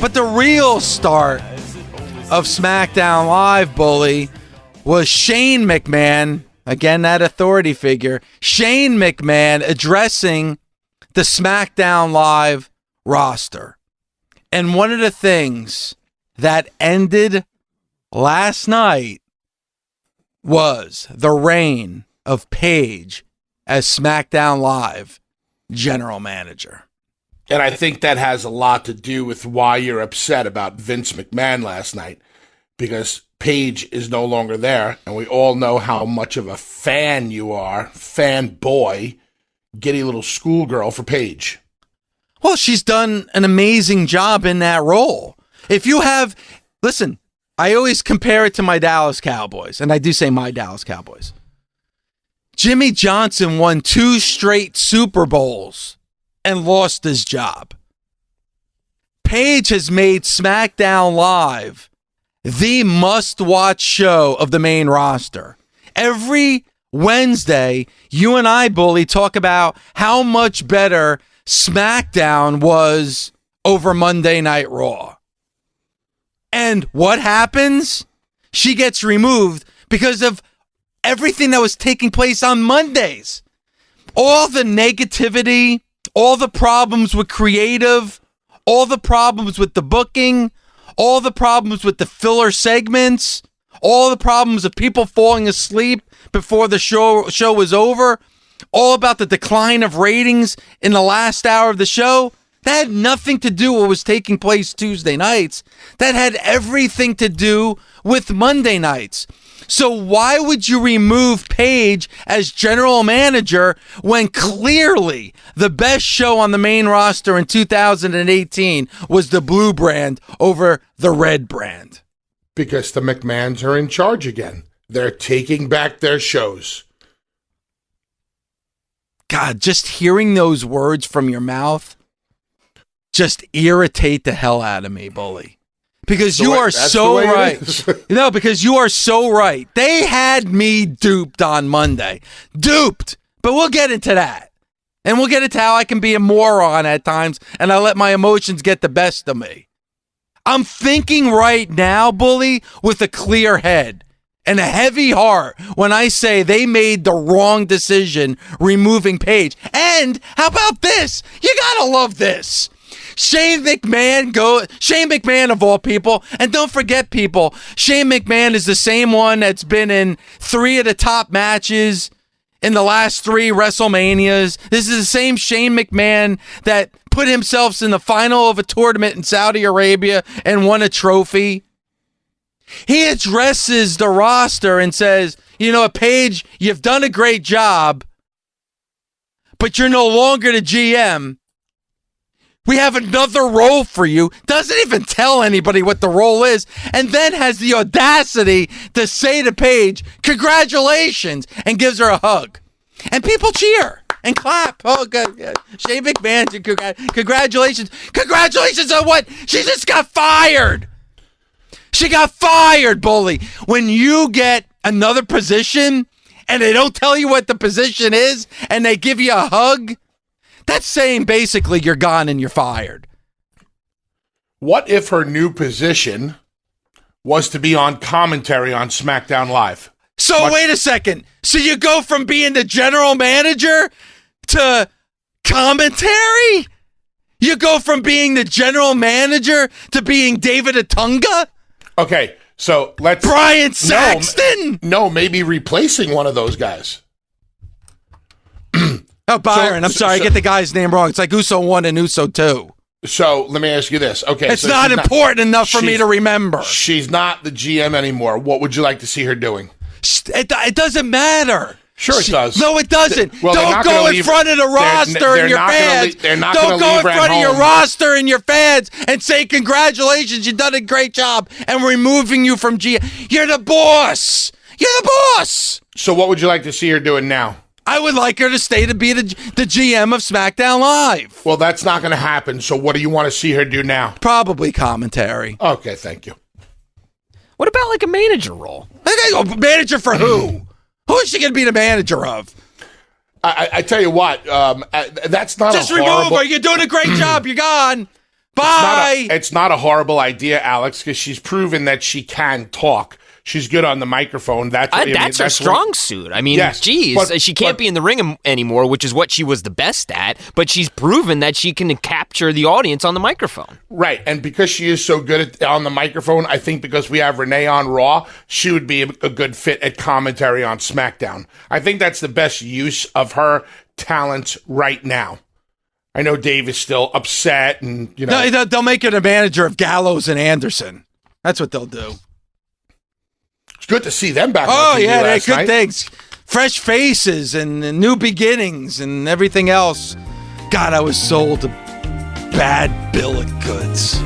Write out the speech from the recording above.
But the real start of Smackdown Live, Bully, was Shane McMahon, again, that authority figure, Shane McMahon addressing the Smackdown Live roster. And one of the things that ended last night was the reign of Paige as Smackdown Live General Manager. And I think that has a lot to do with why you're upset about Vince McMahon last night, because Paige is no longer there, and we all know how much of a fan you are, fanboy, giddy little schoolgirl for Paige. Well, she's done an amazing job in that role. If you have, listen, I always compare it to my Dallas Cowboys, and I do say my Dallas Cowboys. Jimmy Johnson won 2 straight Super Bowls and lost his job. Paige has made SmackDown Live the must-watch show of the main roster. Every Wednesday, you and I, Bully, talk about how much better SmackDown was over Monday Night Raw. And what happens? She gets removed because of everything that was taking place on Mondays. All the negativity, all the problems with creative, all the problems with the booking, all the problems with the filler segments, all the problems of people falling asleep before the show was over, all about the decline of ratings in the last hour of the show. That had nothing to do with what was taking place Tuesday nights. That had everything to do with Monday nights. So why would you remove Paige as general manager when clearly the best show on the main roster in 2018 was the blue brand over the red brand? Because the McMahons are in charge again. They're taking back their shows. God, just hearing those words from your mouth just irritate the hell out of me, Bully. Because you are so right. No, because you are so right. They had me duped on Monday. Duped. But we'll get into that. And we'll get into how I can be a moron at times and I let my emotions get the best of me. I'm thinking right now, Bully, with a clear head and a heavy heart when I say they made the wrong decision removing Paige. And how about this? You gotta love this. Shane McMahon of all people, and don't forget, people, Shane McMahon is the same one that's been in 3 of the top matches in the last 3 WrestleManias. This is the same Shane McMahon that put himself in the final of a tournament in Saudi Arabia and won a trophy. He addresses the roster and says, you know, Paige, you've done a great job, but you're no longer the GM. We have another role for you. Doesn't even tell anybody what the role is. And then has the audacity to say to Paige, congratulations, and gives her a hug. And people cheer and clap. Oh, good. Shane McMahon, congratulations. Congratulations on what? She just got fired. She got fired, Bully. When you get another position and they don't tell you what the position is and they give you a hug, that's saying basically you're gone and you're fired. What if her new position was to be on commentary on SmackDown Live? So wait a second. So you go from being the general manager to commentary? You go from being the general manager to being David Otunga? Okay, so let's... Brian Saxton? No, maybe replacing one of those guys. Oh, Byron, I'm sorry, I get the guy's name wrong. It's like Uso 1 and Uso 2. So let me ask you this. Okay, it's not important enough for me to remember. She's not the GM anymore. What would you like to see her doing? It doesn't matter. Sure it does. No, it doesn't. Well, don't go in front of the roster and your fans. Don't go in front of your roster and your fans and say, congratulations, you've done a great job, and removing you from GM. You're the boss. You're the boss. So what would you like to see her doing now? I would like her to stay to be the GM of SmackDown Live. Well, that's not going to happen. So what do you want to see her do now? Probably commentary. Okay, thank you. What about like a manager role? Manager for who? Who is she going to be the manager of? I tell you what, that's not just a horrible... remove her. You're doing a great job. You're gone. Bye. It's not a horrible idea, Alex, because she's proven that she can talk. She's good on the microphone. That's her strong suit. I mean, yes, geez, she can't be in the ring anymore, which is what she was the best at. But she's proven that she can capture the audience on the microphone. Right, and because she is so good on the microphone, I think because we have Renee on Raw, she would be a good fit at commentary on SmackDown. I think that's the best use of her talents right now. I know Dave is still upset, and No, they'll make her a manager of Gallows and Anderson. That's what they'll do. It's good to see them back. Oh, yeah, they're last good night. things. Fresh faces and new beginnings and everything else. God, I was sold a bad bill of goods.